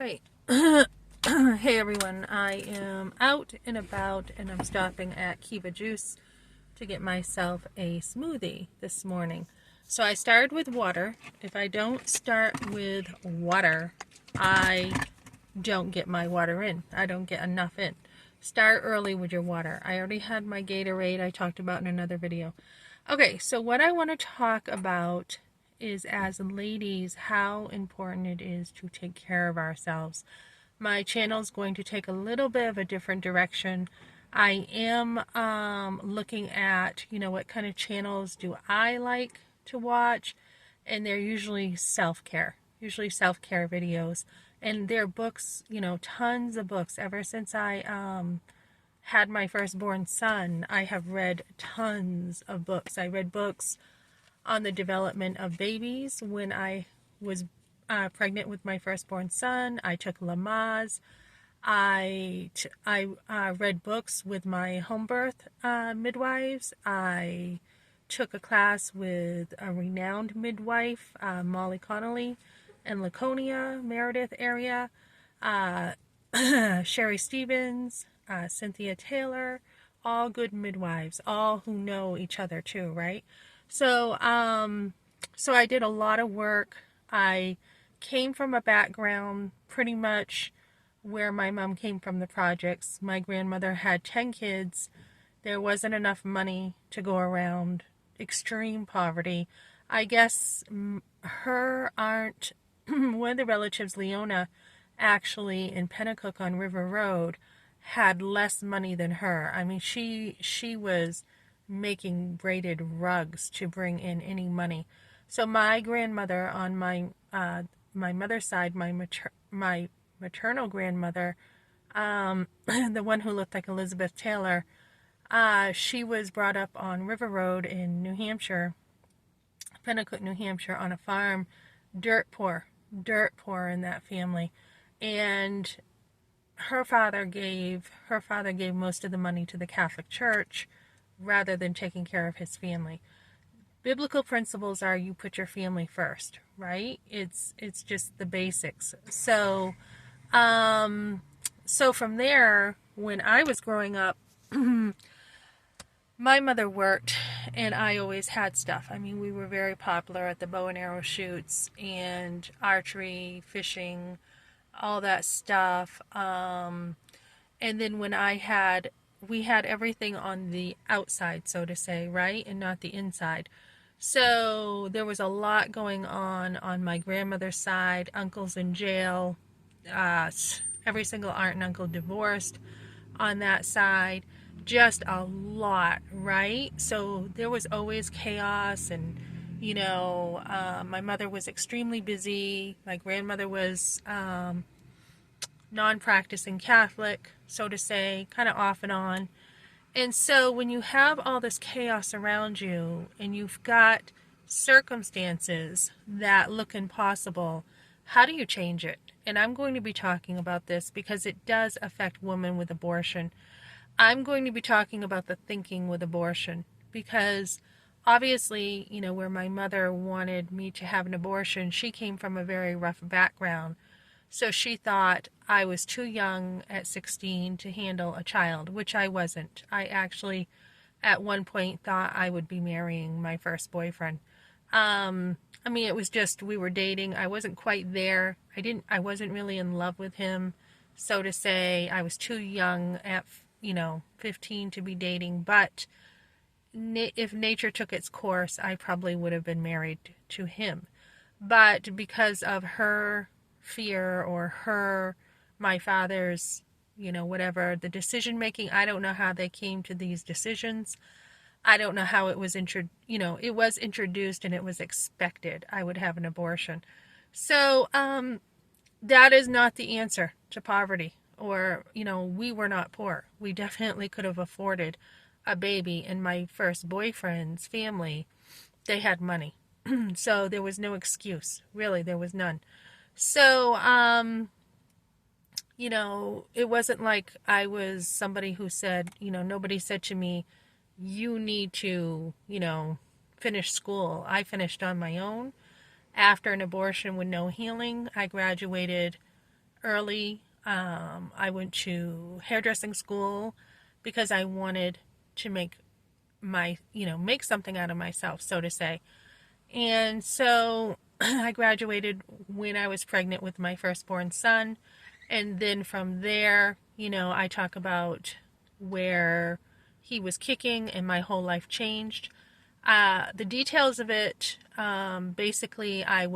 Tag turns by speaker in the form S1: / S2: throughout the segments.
S1: Right. Hey everyone, I am out and about and I'm stopping at Kiva Juice to get myself a smoothie this morning. So I started with water. If I don't start with water, I don't get my water in. I don't get enough in. Start early with your water. I already had my Gatorade I talked about in another video. Okay, so what I want to talk about is, as ladies, how important it is to take care of ourselves. My channel is going to take a little bit of a different direction. I am looking at, what kind of channels do I like to watch, and they're usually self-care videos. And they're books, tons of books. Ever since I had my firstborn son, I have read tons of books. I read books on the development of babies when I was pregnant with my firstborn son. I took Lamaze. I read books with my home birth midwives. I took a class with a renowned midwife, Molly Connolly, in Laconia, Meredith area. Uh, Sherry Stevens, Cynthia Taylor, all good midwives, all who know each other too, right? So I did a lot of work. I came from a background pretty much where my mom came from, the projects. My grandmother had 10 kids. There wasn't enough money to go around. Extreme poverty. I guess her aunt, one of the relatives, Leona, actually in Pennacook on River Road, had less money than her. I mean, she was making braided rugs to bring in any money. So my grandmother on my mother's side, my maternal grandmother, the one who looked like Elizabeth Taylor, she was brought up on River Road in New Hampshire, Pennacook, New Hampshire, on a farm. Dirt poor in that family. And her father gave most of the money to the Catholic Church rather than taking care of his family. Biblical principles are you put your family first, right? It's just the basics. So from there, when I was growing up, my mother worked and I always had stuff. I mean, we were very popular at the bow and arrow shoots and archery, fishing, all that stuff. And then when we had everything on the outside, so to say, right? And not the inside. So there was a lot going on my grandmother's side. Uncles in jail, every single aunt and uncle divorced on that side. Just a lot, right? So there was always chaos, and my mother was extremely busy. My grandmother was non-practicing Catholic, so to say, kind of off and on. And so when you have all this chaos around you and you've got circumstances that look impossible, how do you change it? And I'm going to be talking about this because it does affect women with abortion. I'm going to be talking about the thinking with abortion because obviously, where my mother wanted me to have an abortion, she came from a very rough background. So she thought I was too young at 16 to handle a child, which I wasn't. I actually, at one point, thought I would be marrying my first boyfriend. I mean, it was just, we were dating. I wasn't quite there. I wasn't really in love with him, so to say. I was too young at, 15 to be dating. But if nature took its course, I probably would have been married to him. But because of her fear or my father's, whatever, the decision making, I don't know how they came to these decisions. I don't know how it was it was introduced and it was expected I would have an abortion. So, that is not the answer to poverty. Or, we were not poor. We definitely could have afforded a baby. And my first boyfriend's family, they had money. So there was no excuse. Really, there was none. So, it wasn't like I was somebody who said, nobody said to me, you need to, finish school. I finished on my own. After an abortion with no healing, I graduated early. I went to hairdressing school because I wanted to make something out of myself, so to say. And so I graduated when I was pregnant with my firstborn son. And then from there, I talk about where he was kicking and my whole life changed. The details of it, basically, I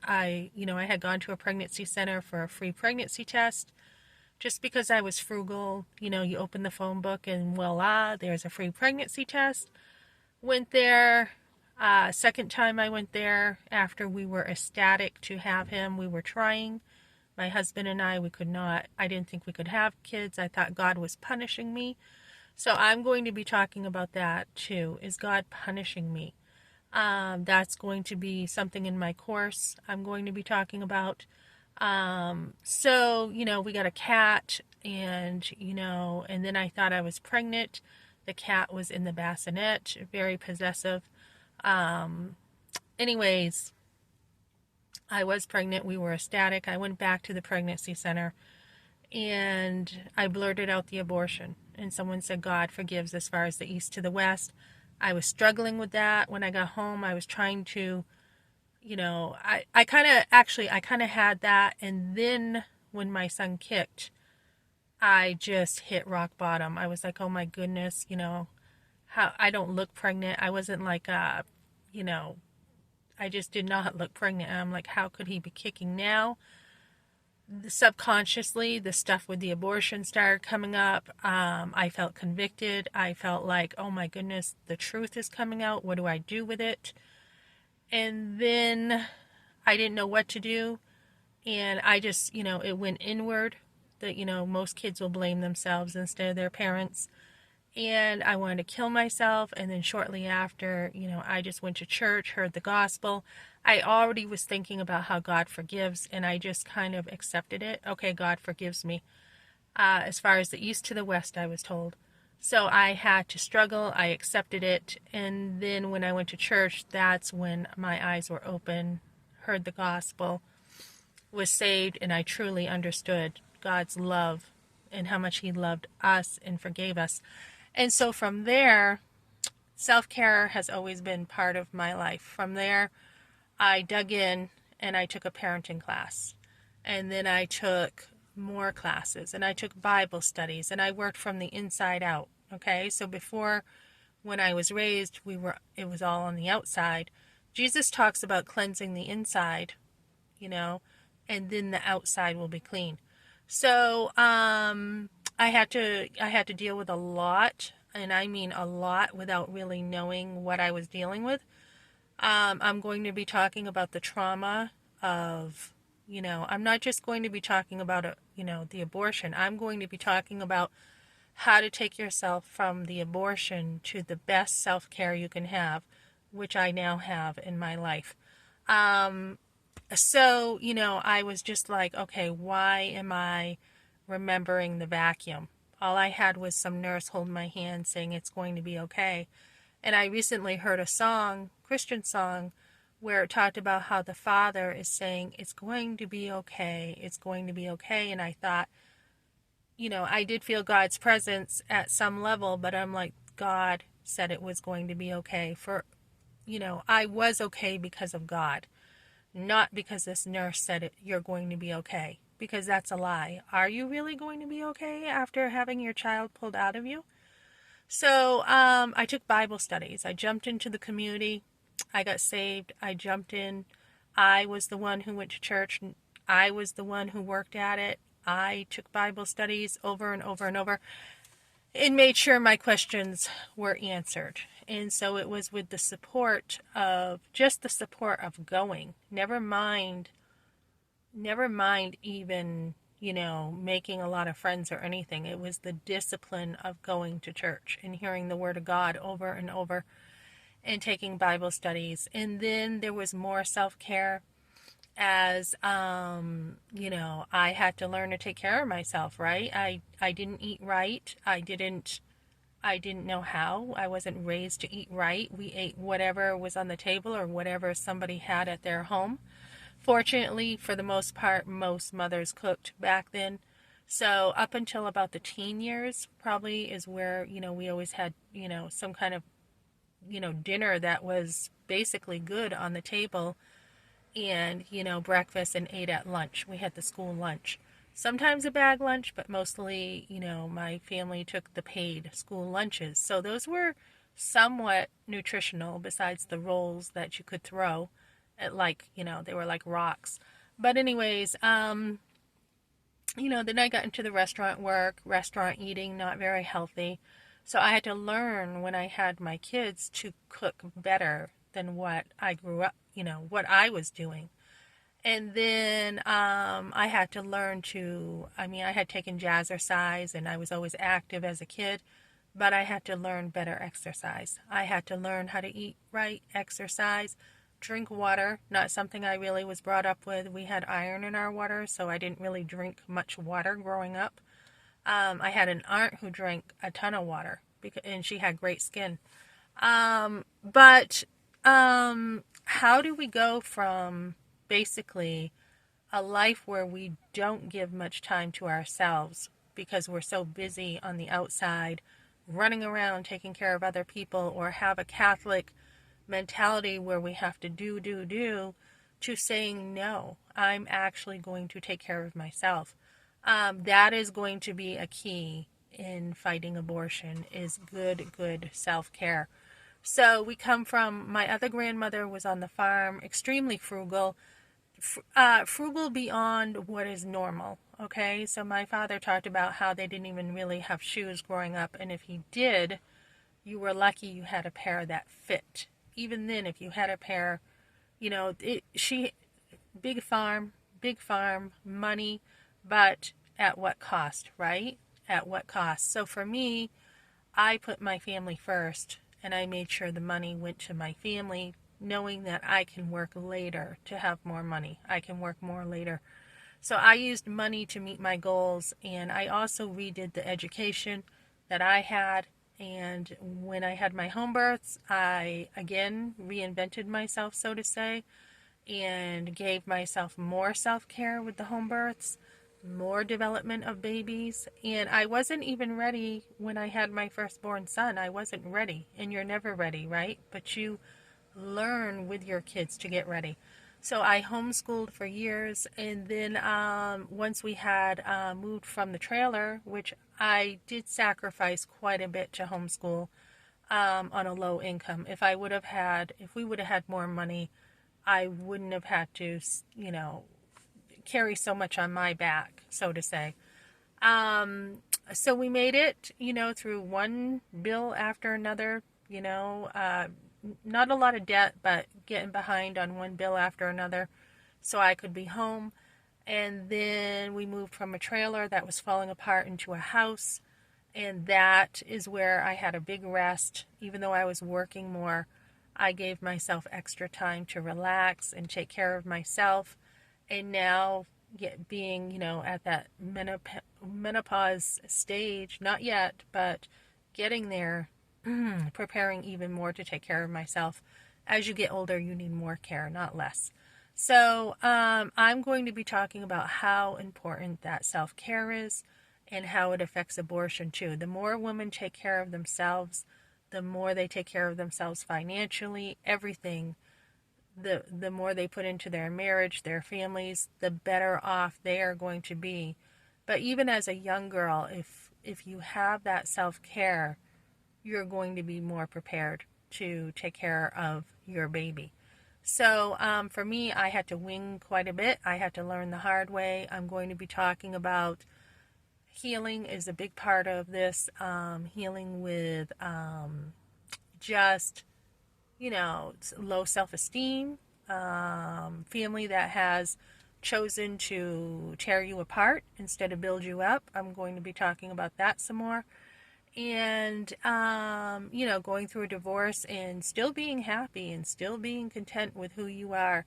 S1: had gone to a pregnancy center for a free pregnancy test just because I was frugal. You open the phone book and voila, there's a free pregnancy test. Went there. Second time I went there after we were ecstatic to have him. We were trying. My husband and I didn't think we could have kids. I thought God was punishing me. So I'm going to be talking about that too. Is God punishing me? That's going to be something in my course I'm going to be talking about. So, we got a cat and then I thought I was pregnant. The cat was in the bassinet, very possessive. Anyways, I was pregnant. We were ecstatic. I went back to the pregnancy center and I blurted out the abortion. And someone said, God forgives as far as the east to the west. I was struggling with that. When I got home, I was trying to, I kind of had that. And then when my son kicked, I just hit rock bottom. I was like, oh my goodness, how I don't look pregnant. I wasn't like, I just did not look pregnant. And I'm like, how could he be kicking now? Subconsciously, the stuff with the abortion started coming up. I felt convicted. I felt like, oh my goodness, the truth is coming out. What do I do with it? And then I didn't know what to do. And I just, it went inward. That, most kids will blame themselves instead of their parents. And I wanted to kill myself. And then shortly after, I just went to church, heard the gospel. I already was thinking about how God forgives, and I just kind of accepted it. Okay, God forgives me. As far as the east to the west, I was told. So I had to struggle. I accepted it. And then when I went to church, that's when my eyes were open, heard the gospel, was saved, and I truly understood God's love and how much he loved us and forgave us. And so from there, self-care has always been part of my life. From there, I dug in and I took a parenting class. And then I took more classes and I took Bible studies and I worked from the inside out. Okay, so before, when I was raised, it was all on the outside. Jesus talks about cleansing the inside, and then the outside will be clean. So I had to deal with a lot, and I mean a lot, without really knowing what I was dealing with. I'm going to be talking about the trauma of, I'm not just going to be talking about, the abortion. I'm going to be talking about how to take yourself from the abortion to the best self-care you can have, which I now have in my life. So, I was just like, okay, why am I remembering the vacuum? All I had was some nurse hold my hand saying it's going to be okay. And I recently heard a song, Christian song, where it talked about how the Father is saying, it's going to be okay, it's going to be okay. And I thought, I did feel God's presence at some level, but I'm like, God said it was going to be okay. I was okay because of God, not because this nurse said you're going to be okay, because that's a lie. Are you really going to be okay after having your child pulled out of you? So I took Bible studies. I jumped into the community. I got saved. I jumped in. I was the one who went to church. I was the one who worked at it. I took Bible studies over and over and over and made sure my questions were answered. And so it was with the support of going. Never mind even, making a lot of friends or anything. It was the discipline of going to church and hearing the word of God over and over and taking Bible studies. And then there was more self-care as, I had to learn to take care of myself, right? I didn't eat right. I didn't know how. I wasn't raised to eat right. We ate whatever was on the table or whatever somebody had at their home. Fortunately, for the most part, most mothers cooked back then. So up until about the teen years, probably is where, we always had, some kind of, dinner that was basically good on the table, and, breakfast, and ate at lunch. We had the school lunch. Sometimes a bag lunch, but mostly, my family took the paid school lunches. So those were somewhat nutritional besides the rolls that you could throw at, like, they were like rocks. But anyways, then I got into the restaurant work, restaurant eating, not very healthy. So I had to learn when I had my kids to cook better than what I grew up, what I was doing. And then I had to learn I had taken jazzercise and I was always active as a kid, but I had to learn better exercise. I had to learn how to eat right, exercise, drink water, not something I really was brought up with. We had iron in our water, so I didn't really drink much water growing up. I had an aunt who drank a ton of water, and she had great skin. But how do we go from basically a life where we don't give much time to ourselves because we're so busy on the outside, running around taking care of other people, or have a Catholic mentality where we have to do, to saying, no, I'm actually going to take care of myself. That is going to be a key in fighting abortion, is good self-care. So we come from, my other grandmother was on the farm, extremely frugal, frugal beyond what is normal. Okay, so my father talked about how they didn't even really have shoes growing up, and if he did, you were lucky you had a pair that fit. Even then, if you had a pair, big farm, money, but at what cost, right? At what cost? So for me, I put my family first, and I made sure the money went to my family, knowing that I can work later to have more money. I can work more later. So I used money to meet my goals, and I also redid the education that I had. And when I had my home births, I again reinvented myself, so to say, and gave myself more self-care with the home births, more development of babies. And I wasn't even ready when I had my firstborn son. I wasn't ready, and you're never ready, right? But you learn with your kids to get ready. So I homeschooled for years, and then once we had moved from the trailer, which I did sacrifice quite a bit to homeschool on a low income. If we would have had more money, I wouldn't have had to, carry so much on my back, so to say. So we made it, through one bill after another, not a lot of debt, but getting behind on one bill after another so I could be home. And then we moved from a trailer that was falling apart into a house. And that is where I had a big rest. Even though I was working more, I gave myself extra time to relax and take care of myself. And now, being, at that menopause stage, not yet, but getting there, preparing even more to take care of myself. As you get older, you need more care, not less. So I'm going to be talking about how important that self-care is and how it affects abortion too. The more women take care of themselves, the more they take care of themselves financially, everything, the more they put into their marriage, their families, the better off they are going to be. But even as a young girl, if you have that self-care, you're going to be more prepared to take care of your baby. So for me, I had to wing quite a bit. I had to learn the hard way. I'm going to be talking about healing is a big part of this. Healing with just, low self-esteem, family that has chosen to tear you apart instead of build you up. I'm going to be talking about that some more. And, going through a divorce and still being happy and still being content with who you are,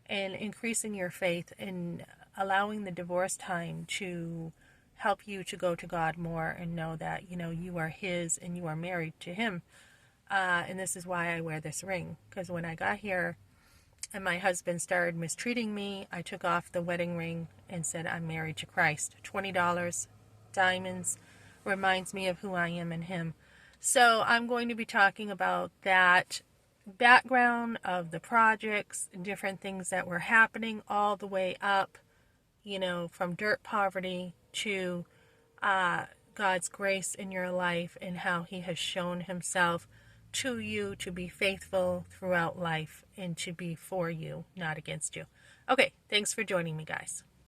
S1: and increasing your faith and allowing the divorce time to help you to go to God more and know that, you are His and you are married to Him. And this is why I wear this ring, because when I got here, and my husband started mistreating me, I took off the wedding ring and said, I'm married to Christ. $20, diamonds, reminds me of who I am in him. So I'm going to be talking about that background of the projects, different things that were happening all the way up, from dirt poverty to God's grace in your life, and how he has shown himself to you to be faithful throughout life and to be for you, not against you. Okay, thanks for joining me, guys.